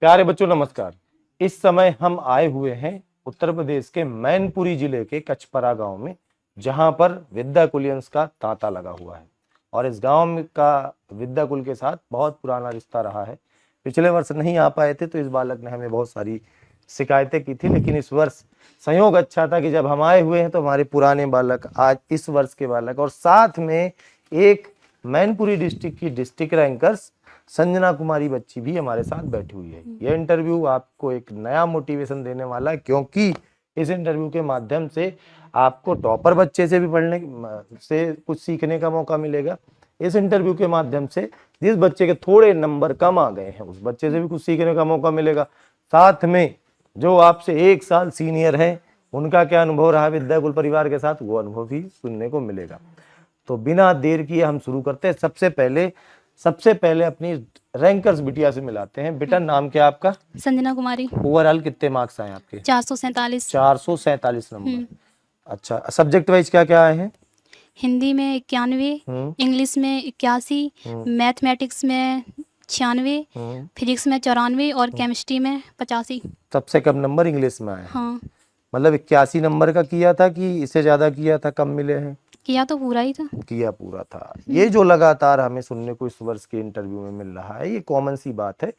प्यारे बच्चों नमस्कार। इस समय हम आए हुए हैं उत्तर प्रदेश के मैनपुरी जिले के कचपरा गांव में, जहां पर विद्याकुलियंस का तांता लगा हुआ है। और इस गांव का विद्याकुल के साथ बहुत पुराना रिश्ता रहा है। पिछले वर्ष नहीं आ पाए थे तो इस बालक ने हमें बहुत सारी शिकायतें की थी, लेकिन इस वर्ष संयोग अच्छा था कि जब हम आए हुए हैं तो हमारे पुराने बालक आज इस वर्ष के बालक और साथ में एक मैनपुरी डिस्ट्रिक्ट की डिस्ट्रिक्ट रैंकर्स संजना कुमारी बच्ची भी हमारे साथ बैठी हुई है। यह इंटरव्यू आपको एक नया मोटिवेशन देने वाला है, क्योंकि इस इंटरव्यू के माध्यम से आपको टॉपर बच्चे से भी पढ़ने से कुछ सीखने का मौका मिलेगा। इस इंटरव्यू के माध्यम से जिस बच्चे के थोड़े नंबर कम आ गए हैं उस बच्चे से भी कुछ सीखने का मौका मिलेगा। साथ में जो आपसे 1 साल सीनियर है उनका क्या अनुभव रहा विद्याकुल परिवार के साथ, वो अनुभव भी सुनने को मिलेगा। तो बिना देर किए हम शुरू करते हैं। सबसे पहले अपनी रैंकर्स बिटिया से मिलाते हैं। बेटा नाम क्या आपका? संजना कुमारी। ओवरऑल कितने मार्क्स आए आपके? 447। 447 नंबर। अच्छा, सब्जेक्ट वाइज क्या क्या आए हैं? हिंदी में 91, इंग्लिश में 81, मैथमेटिक्स में 96, फिजिक्स में 94 और केमिस्ट्री में 85। सबसे कम नंबर इंग्लिश में आए। हाँ। मतलब 81 नंबर का किया था कि इससे ज्यादा किया था, कम मिले हैं? किया तो पूरा ही था। किया पूरा था। ये जो लगातार हमें सुनने को इस वर्ष के इंटरव्यू में मिल रहा है, ये कॉमन सी बात है।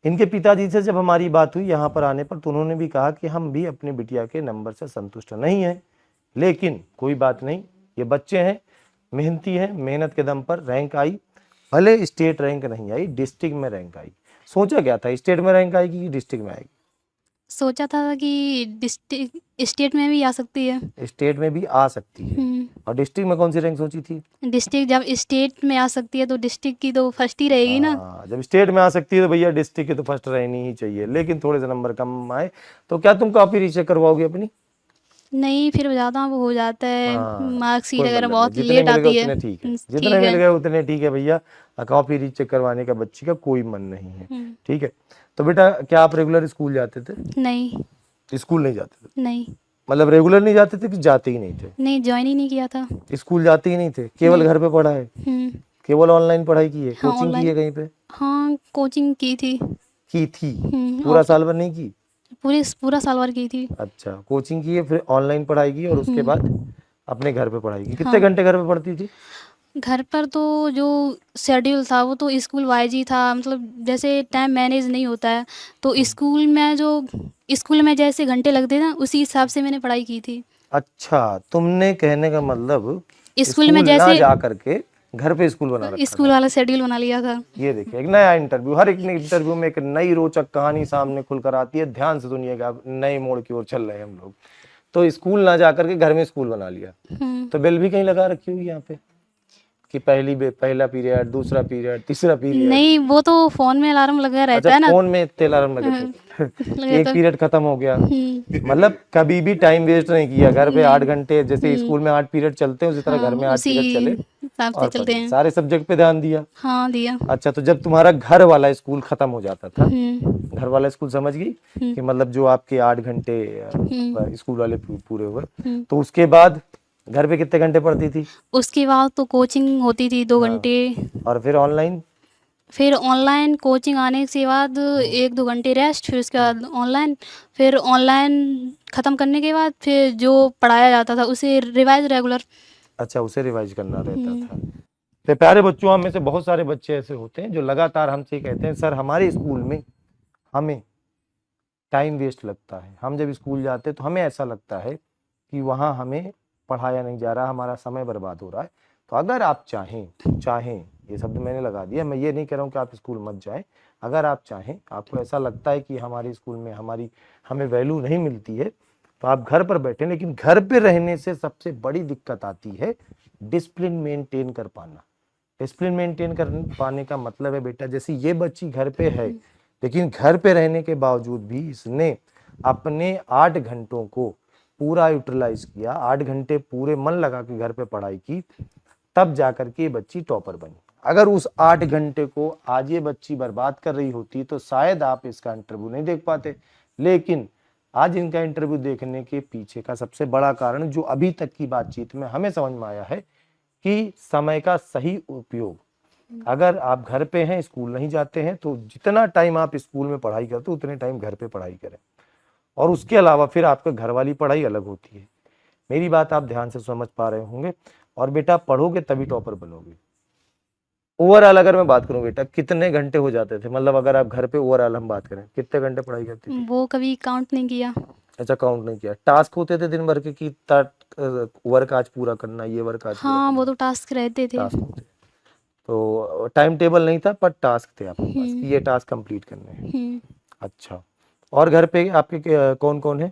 इनके पिताजी से जब हमारी बात हुई यहाँ पर आने पर, तो उन्होंने भी कहा कि हम भी अपनी बिटिया के नंबर से संतुष्ट नहीं हैं, लेकिन कोई बात नहीं, ये बच्चे हैं, मेहनती हैं, मेहनत के दम पर रैंक आई। भले स्टेट रैंक नहीं आई, डिस्ट्रिक्ट में रैंक आई। सोचा क्या था, स्टेट में रैंक आएगी कि डिस्ट्रिक्ट में आएगी? सोचा था कि स्टेट में भी आ सकती है। स्टेट में भी आ सकती है। और डिस्ट्रिक्ट में कौन सी रैंक सोची थी? डिस्ट्रिक्ट जब स्टेट में आ सकती है तो डिस्ट्रिक्ट की तो फर्स्ट ही रहेगी ना। जब स्टेट में आ सकती है तो भैया डिस्ट्रिक्ट की तो फर्स्ट रहनी ही चाहिए, लेकिन थोड़े से नंबर कम आए तो क्या तुम कॉपी रीचेक करवाओगे अपनी? नहीं, फिर ज़्यादा वो हो जाता है, मार्कशीट कोई वगैरह मतलब बहुत नहीं, लेट आती है। उतने ठीक है, जितने मिल गए उतने ठीक है भैया। कॉपी रीचेक करवाने का बच्ची का कोई मन नहीं है, ठीक है। तो बेटा क्या आप रेगुलर स्कूल जाते थे? नहीं। स्कूल नहीं जाते थे? नहीं। मतलब रेगुलर नहीं जाते थे कि जाते ही नहीं थे? नहीं, ज्वाइन ही नहीं किया था। स्कूल जाते ही नहीं थे, केवल घर पे पढ़ा है? केवल ऑनलाइन पढ़ाई की है? हाँ, कोचिंग की है कहीं पे? हाँ, कोचिंग की थी। पूरा साल भर नहीं की? पूरा साल भर की थी। अच्छा, कोचिंग की है, फिर ऑनलाइन पढ़ाई की और उसके बाद अपने घर पे पढ़ाई की। कितने घंटे घर पे पढ़ती थी? घर पर तो जो शेड्यूल था वो तो स्कूल वाइज ही था, मतलब जैसे टाइम मैनेज नहीं होता है तो स्कूल में जैसे घंटे लगते ना उसी हिसाब से मैंने पढ़ाई की थी। अच्छा, तुमने कहने का मतलब स्कूल में जैसे ना जा करके घर पे स्कूल बना रखा स्कूल वाला शेड्यूल बना लिया था। ये देखिए, एक नया इंटरव्यू, हर एक इंटरव्यू में एक नई रोचक कहानी सामने खुलकर आती है। ध्यान से सुनिएगा, नए मोड़ की ओर चल रहे हैं हम लोग। तो स्कूल ना जा करके घर में स्कूल बना लिया। तो बेल भी कहीं लगा रखी हुई यहाँ पे कि पहला पीरियड, दूसरा पीरियड, तीसरा पीरियड? नहीं, वो तो फोन में अलार्म लगा रहता है ना। फोन में इतने अलार्म लगे थे। एक पीरियड खत्म हो गया, मतलब कभी भी टाइम वेस्ट नहीं किया। घर पे 8 घंटे, जैसे स्कूल में 8 पीरियड चलते हैं उसी तरह घर में 8 पीरियड चले और चलते हैं। सारे सब्जेक्ट पे ध्यान दिया। हाँ, दिया। अच्छा, तो जब तुम्हारा घर वाला स्कूल खत्म हो जाता था, घर वाला स्कूल समझ गई कि मतलब जो आपके 8 घंटे स्कूल वाले पूरे हुए, तो उसके बाद घर पे कितने घंटे पढ़ती थी? उसके बाद तो कोचिंग होती थी 2 घंटे। और फिर ऑनलाइन कोचिंग आने के बाद 1-2 घंटे रेस्ट, फिर उसके बाद ऑनलाइन। फिर ऑनलाइन ख़त्म करने के बाद फिर जो पढ़ाया जाता था उसे रिवाइज रेगुलर। अच्छा, उसे रिवाइज करना रहता था। तो प्यारे बच्चों, हम में से बहुत सारे बच्चे ऐसे होते हैं जो लगातार हमसे कहते हैं, सर हमारे स्कूल में हमें टाइम वेस्ट लगता है। हम जब स्कूल जाते हैं तो हमें ऐसा लगता है कि वहाँ हमें पढ़ाया नहीं जा रहा, हमारा समय बर्बाद हो रहा है। तो अगर आप चाहें, ये शब्द मैंने लगा दिया, मैं ये नहीं कह रहा हूँ कि आप स्कूल मत जाएं। अगर आप चाहें, आपको ऐसा लगता है कि हमारे स्कूल में हमें वैल्यू नहीं मिलती है, तो आप घर पर बैठे। लेकिन घर पे रहने से सबसे बड़ी दिक्कत आती है डिसिप्लिन मेंटेन कर पाना। डिसिप्लिन मेंटेन कर पाने का मतलब है बेटा, जैसे ये बच्ची घर पे है, लेकिन घर पे रहने के बावजूद भी इसने अपने 8 घंटों को पूरा यूटिलाइज किया, 8 घंटे पूरे मन लगा के घर पे पढ़ाई की, तब जाकर के ये बच्ची टॉपर बनी। अगर उस 8 घंटे को आज ये बच्ची बर्बाद कर रही होती तो शायद आप इसका इंटरव्यू नहीं देख पाते। लेकिन आज इनका इंटरव्यू देखने के पीछे का सबसे बड़ा कारण, जो अभी तक की बातचीत में हमें समझ में आया है, कि समय का सही उपयोग अगर आप घर पे हैं, स्कूल नहीं जाते हैं, तो जितना टाइम आप स्कूल में पढ़ाई करते हो उतने टाइम घर पे पढ़ाई करें। और उसके अलावा फिर आपका घर वाली पढ़ाई अलग होती है। मेरी बात आप ध्यान से समझ पा रहे होंगे। और बेटा पढ़ोगे तभी टॉपर बनोगे। ओवरऑल अगर मैं बात करूं बेटा, कितने घंटे हो जाते थे, मतलब अगर आप घर पे ओवरऑल हम बात करें, कितने घंटे पढ़ाई करती थी? वो कभी काउंट नहीं किया। अच्छा, काउंट नहीं किया। टास्क होते थे दिन भर के कि वर्क आज पूरा करना, ये वर्क आज पूरा हाँ, वो करना? तो टास्क रहते थे। टास्क होते। तो टाइम टेबल नहीं था, पर टास्क थे आपके पास कि हम्म। ये टास्क कंप्लीट करने हैं। हम्म। अच्छा, और घर पे आपके कौन कौन है?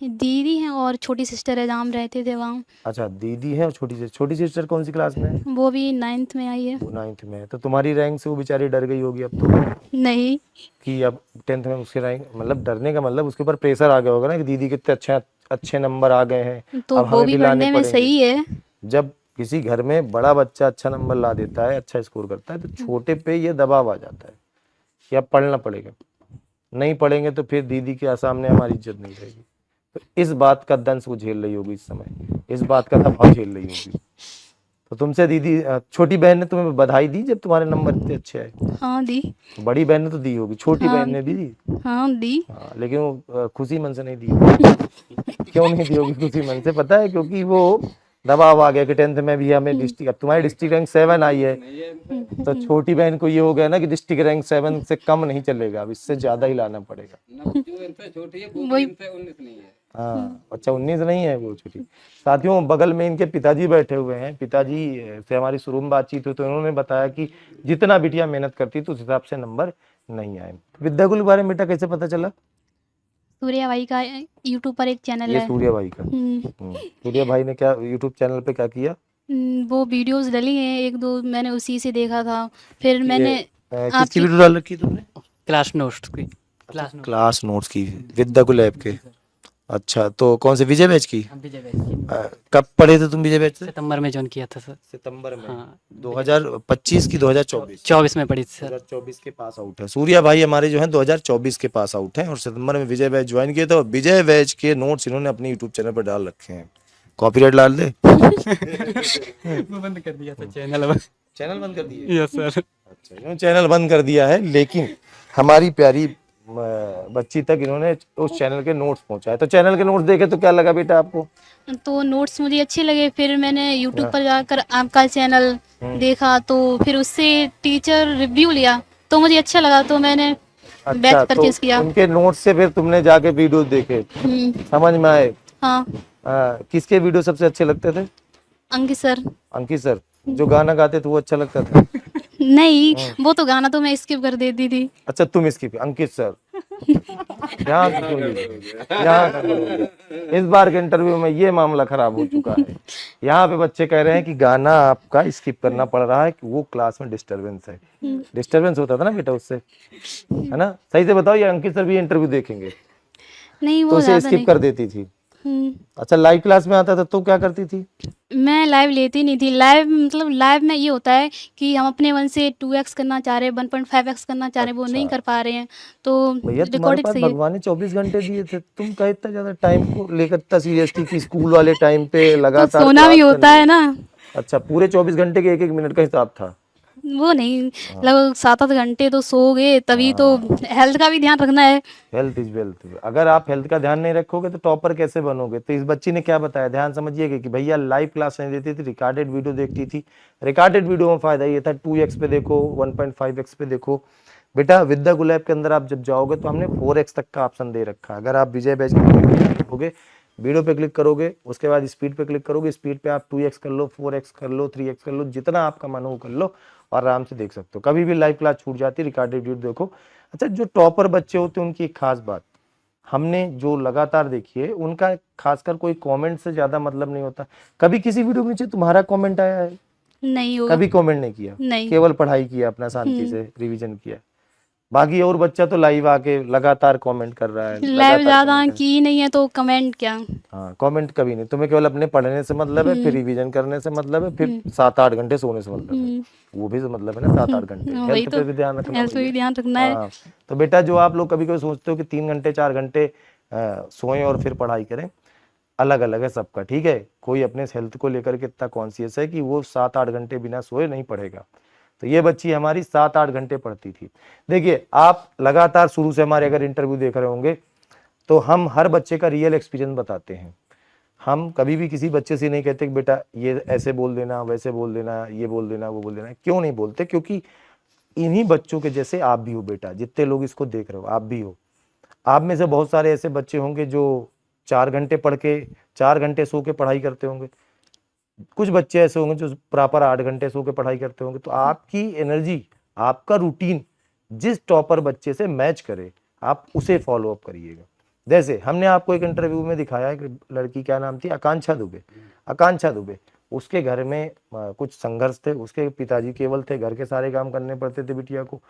दीदी हैं और छोटी सिस्टर है, जहाँ हम रहते थे वहाँ। अच्छा, दीदी है और छोटी सिस्टर कौन सी क्लास में है? वो भी 9th में आई है। वो 9th में है। तो तुम्हारी रैंक से वो बेचारी डर गई होगी अब तो, नहीं। कि अब 10th में उसके रैंक, मतलब डरने का मतलब उसके ऊपर प्रेशर आ गया होगा ना कि दीदी कितने अच्छे अच्छे नंबर आ गए हैं, तो अब वो हमें भी भी लाने पढ़ने में पड़ेंगे। सही है। जब किसी घर में बड़ा बच्चा अच्छा नंबर ला देता है, अच्छा स्कोर करता है, तो छोटे पे ये दबाव आ जाता है कि अब पढ़ना पड़ेगा, नहीं पढ़ेंगे तो फिर दीदी के सामने हमारी इज्जत नहीं रहेगी। तो इस बात का दंश वो झेल रही होगी इस समय, इस बात का दबाव झेल रही होगी। तो तुमसे दीदी, छोटी बहन ने तुम्हें बधाई दी जब तुम्हारे नंबर इतने अच्छे आए? हाँ, दी। बड़ी बहन ने तो दी होगी, छोटी हाँ। बहन ने दी? हाँ, दी। हाँ, लेकिन वो खुशी मन से नहीं दी होगी। क्यों नहीं दी होगी खुशी मन से, पता है? क्योंकि वो दबाव आ गया कि 10th में भी हमें डिस्ट्रिक्ट, अब तुम्हारी डिस्ट्रिक्ट रैंक 7 आई है, तो छोटी बहन को ये हो गया ना कि डिस्ट्रिक्ट रैंक 7 से कम नहीं चलेगा, अब इससे ज्यादा ही लाना पड़ेगा। वही। हाँ, अच्छा 19 नहीं है वो छोटी। साथियों, बगल में इनके पिताजी बैठे हुए हैं। पिताजी से हमारी शुरू में बातचीत हुई तो इन्होंने बताया कि जितना बिटिया मेहनत करती तो उस हिसाब से नंबर नहीं आए। विद्याकुल के बारे में बेटा कैसे पता चला? सूर्या भाई का यूट्यूब पर एक चैनल ये है। सूर्या भाई का। सूर्या भाई ने क्या यूट्यूब चैनल पे क्या किया? वो वीडियोस डली हैं एक दो, मैंने उसी से देखा था। फिर मैंने किसकी आपकी वीडियो डाल रखी तुमने? क्लास नोट्स की। क्लास नोट्स की, विद्याकुल ऐप के। अच्छा, तो कौन से, विजय बैच की? विजय बैच की। कब पढ़े थे तुम विजय बैच से? सितंबर में ज्वाइन किया था सर। सितंबर में? हाँ। 2025 की 2024? 24 में पढ़ी थी सर। 2024 के पास आउट है सूर्या भाई हमारे, जो है 2024 के पास आउट है, और सितंबर में विजय बैच ज्वाइन किए थे। और विजय बैच के नोट्स इन्होंने अपने यूट्यूब चैनल पर डाल रखे हैं। कॉपीराइट डाल दे? वो बंद कर दिया था चैनल। चैनल बंद कर दिया? Yes sir. अच्छा, इन्होंने चैनल बंद कर दिया है, लेकिन हमारी प्यारी बच्ची तक इन्होंने उस चैनल के नोट्स पहुंचाए। तो चैनल के नोट्स देखे तो क्या लगा बेटा आपको? तो नोट्स मुझे अच्छे लगे, फिर मैंने यूट्यूब पर जाकर आपका चैनल देखा, तो फिर उससे टीचर रिव्यू लिया तो मुझे अच्छा लगा, तो मैंने अच्छा, बैच परचेज किया। उनके नोट्स से फिर तुमने जाके वीडियो देखे, समझ में आए? हाँ। किसके वीडियो सबसे अच्छे लगते थे? अंकित सर। अंकित सर जो गाना गाते थे वो अच्छा लगता था? नहीं, वो तो गाना तो मैं स्किप कर देती थी। अच्छा, तुम इसकी अंकित सर यहाँ से सुन लीजिए, यहाँ से सुन लीजिए। इस बार के इंटरव्यू में ये मामला खराब हो चुका है। यहाँ पे बच्चे कह रहे हैं कि गाना आपका स्किप करना पड़ रहा है कि वो क्लास में डिस्टरबेंस है। डिस्टरबेंस होता था ना बेटा उससे, है ना? सही से बताओ, ये अंकित सर भी इंटरव्यू देखेंगे। नहीं, तो वो उसे ज्यादा स्किप नहीं। कर देती थी। हम्म। अच्छा, लाइव क्लास में आता था तो क्या करती थी? मैं लाइव लेती नहीं थी। लाइव मतलब लाइव में ये होता है कि हम अपने मन से 2x करना चाह रहे हैं, 1.5x करना चाह रहे हैं, वो नहीं कर पा रहे हैं, तो भैया तुम्हारे रिकॉर्डेड पास सही है। भगवान ने 24 घंटे दिए थे, तुम कहे इतना ज्यादा टाइम को लेकर इतना सीरियसली कि स्कूल वाले टाइम पे तो लगातार सोना भी क्लास होता करनी है ना। अच्छा, पूरे 24 घंटे के एक एक मिनट का हिसाब था? वो नहीं, लगभग 7-8 घंटे तो सो गए, तभी तो हेल्थ का भी ध्यान रखना है। Health is wealth. अगर आप हेल्थ का ध्यान नहीं रखोगे तो टॉपर कैसे बनोगे? तो इस बच्ची ने क्या बताया, ध्यान समझिएगा कि भैया लाइव क्लास नहीं देती थी, रिकॉर्डेड वीडियो देखती थी। रिकॉर्डेड वीडियो में फायदा ये था 2x पे देखो, 1.5x पे देखो। बेटा विद्याकुल ऐप के अंदर आप जब जाओगे तो हमने 4x तक का ऑप्शन दे रखा है। अगर आप विजय बैच देखोगे, वीडियो पे क्लिक करोगे, उसके बाद स्पीड पे क्लिक करोगे, स्पीड पे आप 2x कर लो, 4x कर लो, 3x कर लो, जितना आपका मन हो कर लो, और आराम से देख सकते हो। कभी भी लाइव क्लास छूट जाती, रिकॉर्डेड वीडियो देखो। अच्छा, जो टॉपर बच्चे होते हैं उनकी एक खास बात हमने जो लगातार देखी है, उनका खासकर कोई कमेंट से ज्यादा मतलब नहीं होता। कभी किसी वीडियो के नीचे तुम्हारा कमेंट आया है? नहीं होगा। कभी कमेंट नहीं किया, नहीं। केवल पढ़ाई किया, अपना शांति से रिवीजन किया। बाकी और बच्चा तो लाइव आके लगातार कमेंट कर रहा है, लाइव लगातार ज्यादा comment कर- की नहीं है तो कमेंट क्या। हाँ, कमेंट कभी नहीं। तुम्हें केवल अपने पढ़ने से मतलब है, फिर रिवीजन करने से मतलब है, फिर 7-8 घंटे सोने से मतलब है। वो भी तो मतलब है ना, 7-8 घंटे। हाँ, वही हेल्थ तो, पे भी ध्यान रखना हेल्थ पे भी भैया। ध्यान रखना है। हाँ, तो बेटा जो आप लोग कभी कभी सोचते हो कि 3 घंटे 4 घंटे सोएं और फिर पढ़ाई करें, अलग अलग है सबका, ठीक है? कोई अपने हेल्थ को लेकर के इतना कॉन्शियस है कि वो 7-8 घंटे बिना सोए नहीं पढ़ेगा। तो ये बच्ची हमारी 7-8 घंटे पढ़ती थी। देखिए आप लगातार शुरू से हमारे अगर इंटरव्यू देख रहे होंगे तो हम हर बच्चे का रियल एक्सपीरियंस बताते हैं। हम कभी भी किसी बच्चे से नहीं कहते कि बेटा ये ऐसे बोल देना, वैसे बोल देना, ये बोल देना, वो बोल देना। क्यों नहीं बोलते? क्योंकि इन्हीं बच्चों के जैसे आप भी हो बेटा, जितने लोग इसको देख रहे हो आप भी हो। आप में से बहुत सारे ऐसे बच्चे होंगे जो 4 घंटे पढ़ के 4 घंटे सो के पढ़ाई करते होंगे, कुछ बच्चे ऐसे होंगे जो प्रॉपर 8 घंटे सो के पढ़ाई करते होंगे। तो आपकी एनर्जी, आपका रूटीन जिस टॉपर बच्चे से मैच करे आप उसे फॉलो अप करिएगा। जैसे हमने आपको एक इंटरव्यू में दिखाया, एक लड़की, क्या नाम थी, आकांक्षा दुबे। आकांक्षा दुबे, उसके घर में कुछ संघर्ष थे, उसके पिताजी केवल थे, घर के सारे काम करने पड़ते थे बिटिया को,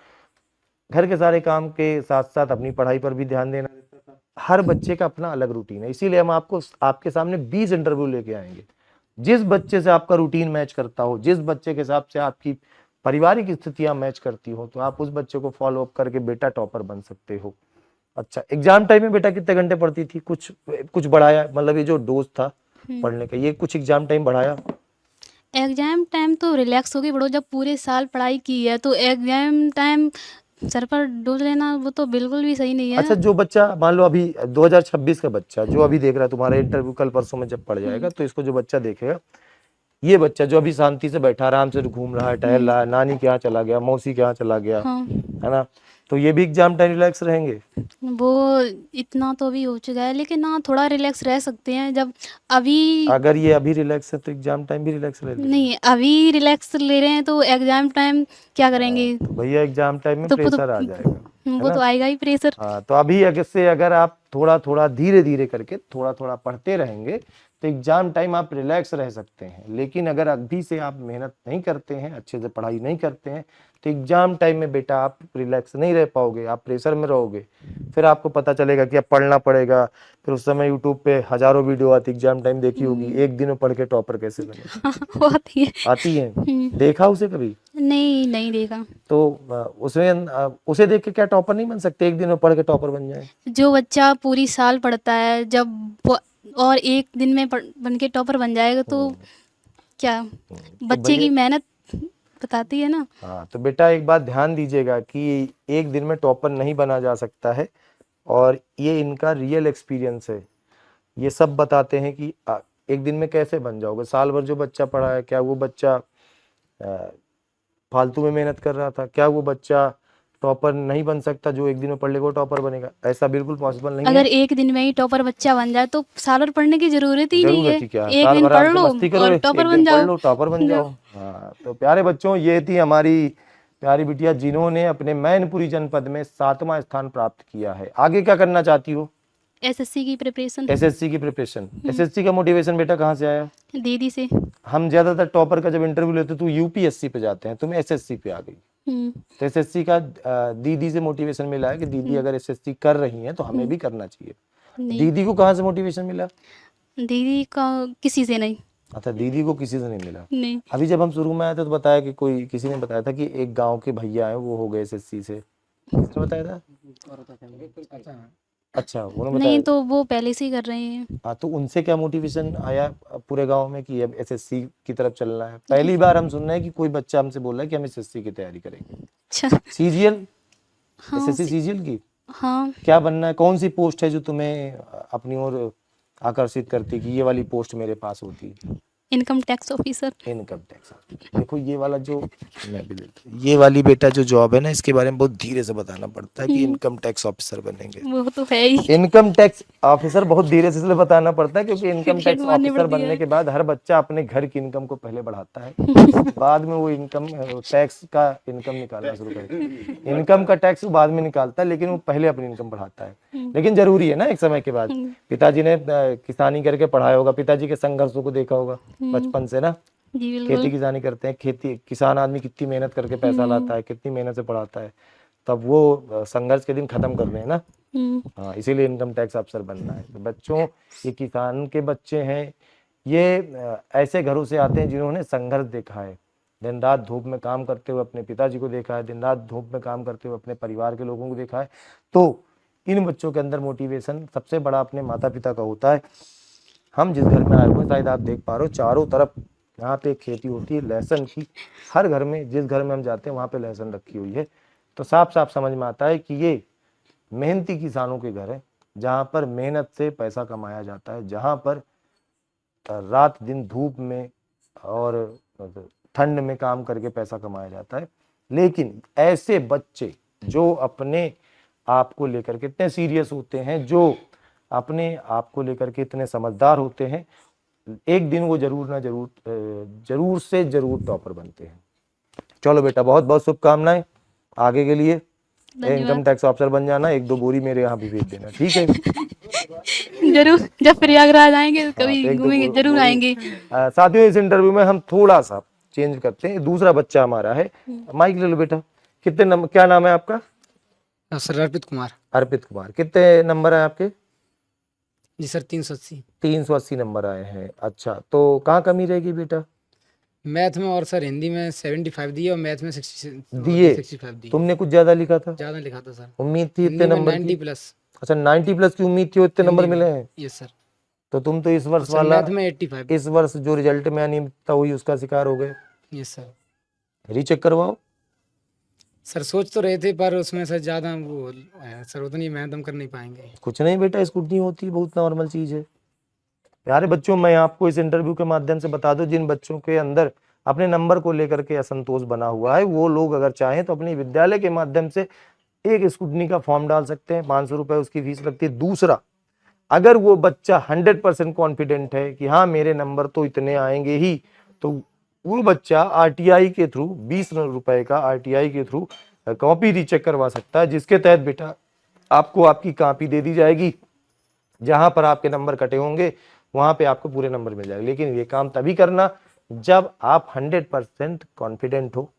घर के सारे काम के साथ साथ अपनी पढ़ाई पर भी ध्यान देना रहता था। हर बच्चे का अपना अलग रूटीन है, इसीलिए हम आपको आपके सामने 20 इंटरव्यू लेके आएंगे। जिस बच्चे से आपका रूटीन मैच करता हो, जिस बच्चे के हिसाब से आपकी पारिवारिक स्थितियां मैच करती हो, तो आप उस बच्चे को फॉलो अप करके बेटा टॉपर बन सकते हो। अच्छा, एग्जाम टाइम में बेटा कितने घंटे पढ़ती थी? कुछ बढ़ाया? मतलब ये जो डोज था पढ़ने का, ये कुछ एग्जाम टाइम बढ़ाया? एग्जाम टाइम तो रिलैक्स हो गई पढ़ो, जब पूरे साल पढ़ाई की है तो एग्जाम टाइम सर पर डोज लेना वो तो बिल्कुल भी सही नहीं है। अच्छा, जो बच्चा मान लो अभी 2026 का बच्चा जो अभी देख रहा है तुम्हारा इंटरव्यू, कल परसों में जब पढ़ जाएगा तो इसको जो बच्चा देखेगा, ये बच्चा जो अभी शांति से बैठा आराम से घूम रहा है, टहल रहा है, नानी के यहाँ चला गया, मौसी के यहाँ चला गया, हाँ, है ना, तो ये भी एग्जाम टाइम रिलैक्स रहेंगे? वो इतना तो भी हो चुका है, लेकिन हाँ थोड़ा रिलैक्स रह सकते हैं। जब अभी अगर ये अभी रिलैक्स है तो एग्जाम टाइम भी रिलैक्स ले लेंगे। नहीं, अभी रिलैक्स ले रहे हैं तो एग्जाम टाइम क्या करेंगे? तो भैया एग्जाम टाइम में तो प्रेशर आ जाएगा, है वो ना? तो आएगा ही प्रेशर। हाँ, तो अभी अगर आप थोड़ा थोड़ा धीरे धीरे करके थोड़ा थोड़ा पढ़ते रहेंगे तो एग्जाम टाइम आप रिलैक्स रह सकते हैं। लेकिन अगर अभी से आप मेहनत नहीं करते हैं, अच्छे से पढ़ाई नहीं करते हैं, तो एग्जाम टाइम में बेटा आप रिलैक्स नहीं रह पाओगे, आप प्रेशर में रहोगे। फिर आपको पता चलेगा कि अब पढ़ना पड़ेगा। फिर उस समय यूट्यूब पे हजारों वीडियो आती, एग्जाम टाइम देखी होगी, एक दिन में पढ़ के टॉपर कैसे बने। वो आती है। आती है, देखा उसे कभी? नहीं, नहीं देखा। तो उसमें उसे देख के क्या टॉपर नहीं बन सकते? एक दिन में पढ़ के टॉपर बन जाए। जो बच्चा पूरी साल पढ़ता है जब और एक दिन में बन के टॉपर बन जाएगा तो क्या बच्चे की मेहनत बताती है ना। हाँ, तो बेटा एक बात ध्यान दीजिएगा कि एक दिन में टॉपर नहीं बना जा सकता है, और ये इनका रियल एक्सपीरियंस है। ये सब बताते हैं कि एक दिन में कैसे बन जाओगे। साल भर जो बच्चा पढ़ा है, क्या वो बच्चा फालतू में मेहनत कर रहा था? क्या वो बच्चा टॉपर नहीं बन सकता? जो एक दिन में पढ़ लेगा वो टॉपर बनेगा? ऐसा बिल्कुल पॉसिबल नहीं है। अगर एक दिन में ही टॉपर बच्चा बन जाए तो साल भर पढ़ने की जरूरत ही नहीं है। जरूरत ही क्या, एक साल दिन भर पढ़ आप लो मस्ती करो, और एक टॉपर दिन बन पढ़ जाओ। लो, टॉपर बन जाओ। हाँ, तो प्यारे बच्चों, ये थी हमारी प्यारी बिटिया जिन्होंने अपने मैनपुरी जनपद में 7वां स्थान प्राप्त किया है। आगे क्या करना चाहती हो? एसएससी की प्रिपरेशन। एसएससी की प्रिपरेशन। एसएससी का मोटिवेशन बेटा कहाँ से आया? दीदी से। हम ज्यादातर टॉपर का जब इंटरव्यू लेते तो यूपीएससी पे जाते हैं, तुम एसएससी पे आ गई। तो एसएससी का दीदी से मोटिवेशन मिला है कि दीदी अगर एसएससी कर रही हैं तो हमें भी करना चाहिए। नहीं, दीदी को कहाँ से मोटिवेशन मिला? दीदी का किसी से नहीं। अच्छा, दीदी को किसी से नहीं मिला। नहीं, अभी जब हम शुरू में आए थे तो बताया कि किसी ने बताया था कि एक गांव के भैया हैं, वो हो गए एसएससी से। किसने बताया था? अच्छा, उन्होंने बताया। नहीं तो वो पहले से ही कर रहे हैं। हाँ, तो उनसे क्या मोटिवेशन आया पूरे गांव में कि अब एसएससी की तरफ चलना है? पहली बार हम सुन रहे हैं कि कोई बच्चा हमसे बोल रहा है कि हम एसएससी की तैयारी करेंगे। अच्छा। सीजीएल, हाँ, एसएससी सीजीएल की हाँ, क्या बनना है? कौन सी पोस्ट है जो तुम्हें अपनी ओर आकर्षित करती कि ये वाली पोस्ट मेरे पास होती? Income tax officer. Income tax. देखो ये वाला जो मैं भी लेता हूं, ये वाली बेटा जो जॉब है ना, इसके बारे में बहुत धीरे से बताना पड़ता है कि इनकम टैक्स ऑफिसर बनेंगे। वो तो है ही। इनकम टैक्स ऑफिसर बहुत धीरे से इसलिए बताना पड़ता है क्योंकि इनकम टिकट टैक्स मारनी ऑफिसर पड़ती बनने है। के बाद हर बच्चा अपने घर की इनकम को पहले बढ़ाता है, बाद में वो इनकम टैक्स का इनकम निकालना शुरू करता है। इनकम का टैक्स वो बाद में निकालता है, लेकिन वो पहले अपनी इनकम बढ़ाता है। लेकिन जरूरी है ना, एक समय के बाद। पिताजी ने किसानी करके पढ़ाया होगा, पिताजी के संघर्षों को देखा होगा बचपन से ना। जी बिल्कुल। खेती किसानी करते हैं, किसान आदमी कितनी मेहनत करके पैसा लाता है, कितनी मेहनत से पढ़ाता है, तब वो संघर्ष के दिन खत्म कर रहे हैं ना। हाँ, इसीलिए इनकम टैक्स अफसर बनना है। तो बच्चों, ये किसान के बच्चे हैं, ये ऐसे घरों से आते हैं जिन्होंने संघर्ष देखा है, दिन रात धूप में काम करते हुए अपने पिताजी को देखा है, दिन रात धूप में काम करते हुए अपने परिवार के लोगों को देखा है। तो इन बच्चों के अंदर मोटिवेशन सबसे बड़ा अपने माता पिता का होता है। हम जिस घर में आए हुए, शायद आप देख पा रहे हो, चारों तरफ यहाँ पे एक खेती होती है लहसुन की, हर घर में, जिस घर में हम जाते हैं वहाँ पे लहसुन रखी हुई है। तो साफ साफ समझ में आता है कि ये मेहनती किसानों के घर है, जहाँ पर मेहनत से पैसा कमाया जाता है, जहाँ पर रात दिन धूप में और ठंड में काम करके पैसा कमाया जाता है। लेकिन ऐसे बच्चे जो अपने आप को लेकर के इतने सीरियस होते हैं, जो अपने आप को लेकर के इतने समझदार होते हैं, एक दिन वो जरूर ना जरूर जरूर से जरूर टॉपर बनते हैं। चलो बेटा, बहुत बहुत शुभकामनाएं आगे के लिए। इनकम टैक्स ऑफिसर बन जाना, 1-2 बोरी मेरे यहाँ भी भेज देना, ठीक है। जरूर, जब प्रयागराज आएंगे तो कभी 1-2 घूमेंगे, जरूर आएंगे। साथियों, इस इंटरव्यू में हम थोड़ा सा चेंज करते हैं। दूसरा बच्चा हमारा है, माइक ले लो बेटा। कितने नंबर, क्या नाम है आपका? सर अर्पित कुमार। अर्पित कुमार, कितने नंबर है आपके? जी सर 380। 380 नंबर आए हैं। अच्छा, तो कहाँ कमी रहेगी बेटा? मैथ में और सर हिंदी में 75 दिए और मैथ में 65 दिए। तुमने कुछ ज्यादा लिखा था? ज्यादा लिखा था सर। उम्मीद थी इतने नंबर 90 प्लस। अच्छा, 90 प्लस की उम्मीद थी, इतने नंबर मिले हैं? Yes sir. तो तुम तो इस वर्ष वाला, मैथ में 85। इस वर्ष जो रिजल्ट में अनियमितता हुई उसका शिकार हो गए। Yes sir. रीचेक करवाओ। सर सोच तो रहे थे पर उसमें सर ज्यादा वो है सर, उतनी मेहनत हम कर नहीं पाएंगे। कुछ नहीं बेटा, स्कूटनी होती है, बहुत नॉर्मल चीज है। प्यारे बच्चों, मैं आपको इस इंटरव्यू के माध्यम से बता दूं, जिन बच्चों के अंदर अपने नंबर को लेकर के असंतोष बना हुआ है, वो लोग अगर चाहें तो अपनी विद्यालय के माध्यम से एक स्कूटनी का फॉर्म डाल सकते हैं। 500 रुपए उसकी फीस लगती है। दूसरा, अगर वो बच्चा 100% कॉन्फिडेंट है कि हाँ मेरे नंबर तो इतने आएंगे ही, तो वो बच्चा आरटीआई के थ्रू 20 रुपए का आरटीआई के थ्रू कॉपी रीचेक करवा सकता है, जिसके तहत बेटा आपको आपकी कॉपी दे दी जाएगी। जहां पर आपके नंबर कटे होंगे वहां पे आपको पूरे नंबर मिल जाएंगे। लेकिन ये काम तभी करना जब आप 100% कॉन्फिडेंट हो,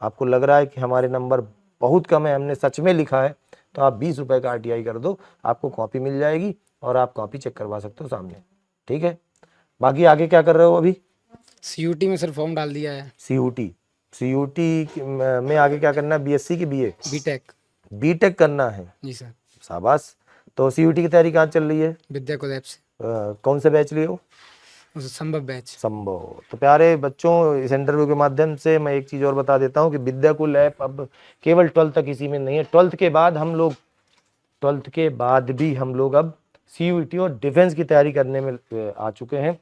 आपको लग रहा है कि हमारे नंबर बहुत कम है, हमने सच में लिखा है, तो आप 20 रुपए का आरटीआई कर दो, आपको कॉपी मिल जाएगी और आप कॉपी चेक करवा सकते हो सामने, ठीक है। बाकी आगे क्या कर रहे हो अभी? सीयूटी में सर फॉर्म डाल दिया है। सीयूटी में आगे क्या करना है? बीएससी की बीए? बीटेक। बीटेक करना है। जी सर। शाबाश। तो सीयूटी की तैयारी कहाँ चल रही है? विद्या को लैब से। कौन से बैच लिए हो? संभव बैच। संभव। तो प्यारे बच्चों, इस इंटरव्यू के माध्यम से मैं एक चीज और बता देता हूँ कि विद्याकुल ऐप अब केवल 12th तक इसी में नहीं है। 12th के बाद भी हम लोग अब सीयूटी और डिफेंस की तैयारी करने में आ चुके हैं।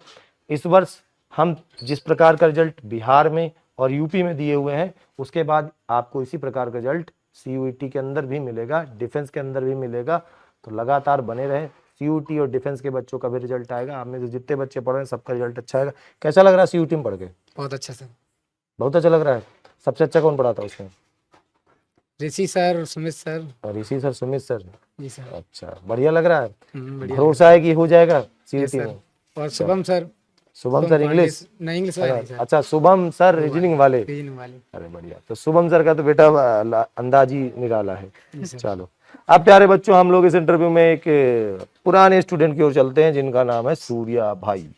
इस वर्ष हम जिस प्रकार का रिजल्ट बिहार में और यूपी में दिए हुए हैं, उसके बाद आपको इसी प्रकार का रिजल्ट सीयूटी के अंदर भी मिलेगा, डिफेंस के अंदर भी मिलेगा। तो लगातार बने रहे। सीयूटी और डिफेंस के बच्चों का भी रिजल्ट आएगा। आप में से जितने बच्चे पढ़ रहे हैं सबका रिजल्ट अच्छा आएगा। कैसा लग रहा है सीयूटी में पढ़ के? बहुत अच्छा सर। बहुत अच्छा लग रहा है। सबसे अच्छा कौन पढ़ा था उसमें? ऋषि सर, सुमित सर। ऋषि सर, सुमित सर। जी सर। अच्छा, बढ़िया लग रहा है। बढ़िया। भरोसा है कि हो जाएगा सीयूटी में? और Shubham sir. Shubham sir English? नहीं, इंग्लिश वाले सर। अच्छा, शुभम सर रीजनिंग वाले। अरे बढ़िया। तो शुभम सर का तो बेटा अंदाज ही निराला है। चलो, अब प्यारे बच्चों, हम लोग इस इंटरव्यू में एक पुराने स्टूडेंट की ओर चलते हैं, जिनका नाम है सूर्या भाई।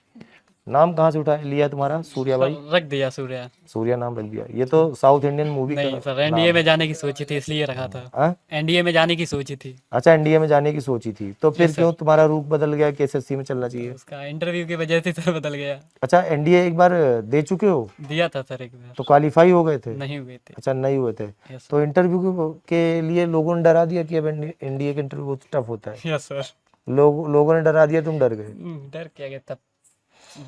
नाम कहाँ से उठा लिया तुम्हारा? सूर्या भाई रख दिया सूर्या। सूर्या नाम रख दिया। ये तो साउथ इंडियन मूवी नहीं सर, एनडीए में जाने की सोची थी इसलिए रखा था। हाँ? एनडीए में जाने की सोची थी। अच्छा, एनडीए में जाने की सोची थी, तो फिर क्यों तुम्हारा रूप बदल गया कि एसएससी में चलना चाहिए? उसका इंटरव्यू की वजह से सर बदल गया। अच्छा, एनडीए एक बार दे चुके हो? दिया था सर एक बार। तो क्वालिफाई हो गए थे? नहीं हुए थे। अच्छा, नहीं हुए थे। यस तो इंटरव्यू के लिए लोगों ने डरा दिया कि अब एनडीए का इंटरव्यू बहुत टफ होता है। Yes sir. लोगों ने डरा दिया, तुम डर गए? डर क्या गया तब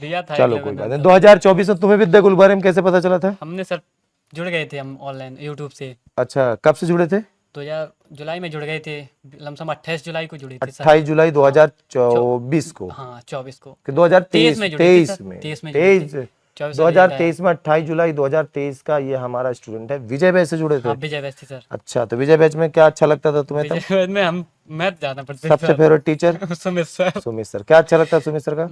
दिया था। चलो कोई बात नहीं। 2024 में तुम्हें विद्याकुल बारे में कैसे पता चला था? हमने सर जुड़ गए थे हम ऑनलाइन यूट्यूब से। अच्छा, कब से जुड़े थे? 2000 जुलाई में जुड़ गए थे। लमसम 28 जुलाई को जुड़े थे सर। 28 जुलाई 2024 को? हाँ 24 को। कि 2023 में जुड़े थे 23 सर। में 23 में 2023 में 28 जुलाई 2023 का ये हमारा स्टूडेंट है। विजय बैच से जुड़े थे? हाँ विजय बैच थी सर। अच्छा, तो विजय बैच में क्या अच्छा लगता था तुम्हें तब? विजय बैच में हम मैथ ज्यादा पढ़ते थे। सबसे favourite teacher? Sumit sir. Sumit sir. क्या अच्छा लगता है सुमित सर का?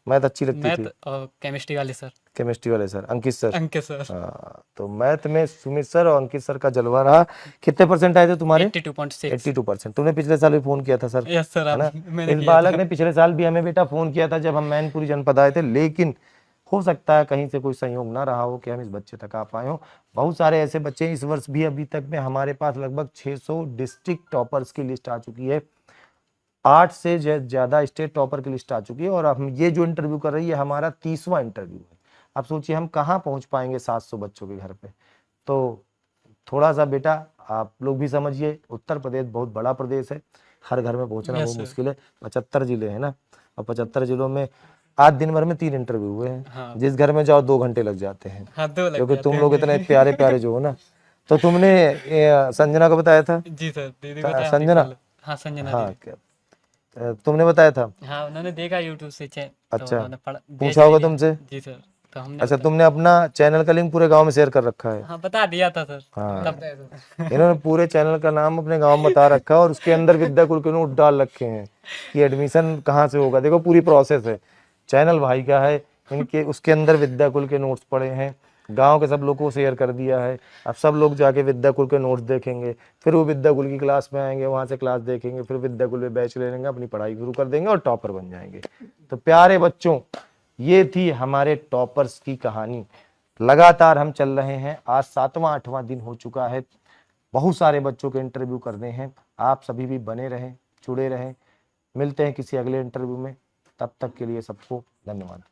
मैथ अच्छी लगती मैथ थी। और केमिस्ट्री वाले सर। केमिस्ट्री वाले सर अंकित सर। अंकित सर। हाँ, तो मैथ में सुमित सर और अंकित सर का जलवा रहा। कितने परसेंट आए थे तुम्हारे? 82.6। 82%। तुमने पिछले साल भी फोन किया था सर? यस सर, है ना? मैंने इस किया बालक था। ने पिछले साल भी हमें बेटा फोन किया था जब हम मैनपुरी जनपद आए थे, लेकिन हो सकता है कहीं से कोई संयोग ना रहा हो कि हम इस बच्चे तक आ पाए हो। बहुत सारे ऐसे बच्चे इस वर्ष भी अभी तक में हमारे पास लगभग 600 डिस्ट्रिक्ट टॉपर्स की लिस्ट आ चुकी है। 8 से ज्यादा स्टेट टॉपर की लिस्ट आ चुकी है। और हम ये जो इंटरव्यू कर रही है हमारा 30वां इंटरव्यू है। आप सोचिए हम कहाँ पहुंच पाएंगे 700 बच्चों के घर पे। तो थोड़ा सा बेटा आप लोग भी समझिए, उत्तर प्रदेश बहुत बड़ा प्रदेश है, हर घर में पहुंचना Yes, बहुत sir. मुश्किल है। 75 जिले हैं ना, और 75 जिलों में आज दिन भर में 3 इंटरव्यू हुए हैं। हाँ। जिस घर में जाओ 2 घंटे लग जाते हैं, हाँ, 2 लग क्योंकि जाते तुम हैं लोग जी। इतने प्यारे प्यारे जो हो ना। तो तुमने संजना को बताया था? जी सर, दीदी बताया हमारी संजना, कॉल। हाँ, संजना हाँ दीदी। तुमने बताया था? हाँ, उन्होंने देखा यूट्यूब से तो अच्छा, उन्होंने पढ़ा पूछा होगा तुमसे? जी सर, तो हमने अच्छा, बताया। तुमने अपना चैनल का लिंक पूरे गांव में शेयर कर रखा है? हाँ, बता दिया था सर। हाँ, तब इन्होंने पूरे चैनल का नाम अपने गांव में बता रखा है और उसके अंदर विद्या कुल के नोट डाल रखे हैं कि एडमिशन कहाँ से होगा। देखो पूरी प्रोसेस है, चैनल भाई का है, इनके उसके अंदर विद्या कुल के नोट्स पड़े हैं, गांव के सब लोगों को शेयर कर दिया है। अब सब लोग जाके विद्या कुल के नोट्स देखेंगे, फिर वो विद्या कुल की क्लास में आएंगे, वहां से क्लास देखेंगे, फिर विद्या कुल में बैच ले लेंगे, अपनी पढ़ाई शुरू कर देंगे और टॉपर बन जाएंगे। तो प्यारे बच्चों, ये थी हमारे टॉपर्स की कहानी। लगातार हम चल रहे हैं, आज 7वां 8वां दिन हो चुका है। बहुत सारे बच्चों के इंटरव्यू करने हैं, आप सभी भी बने रहें, जुड़े रहें। मिलते हैं किसी अगले इंटरव्यू में, तब तक के लिए सबको धन्यवाद।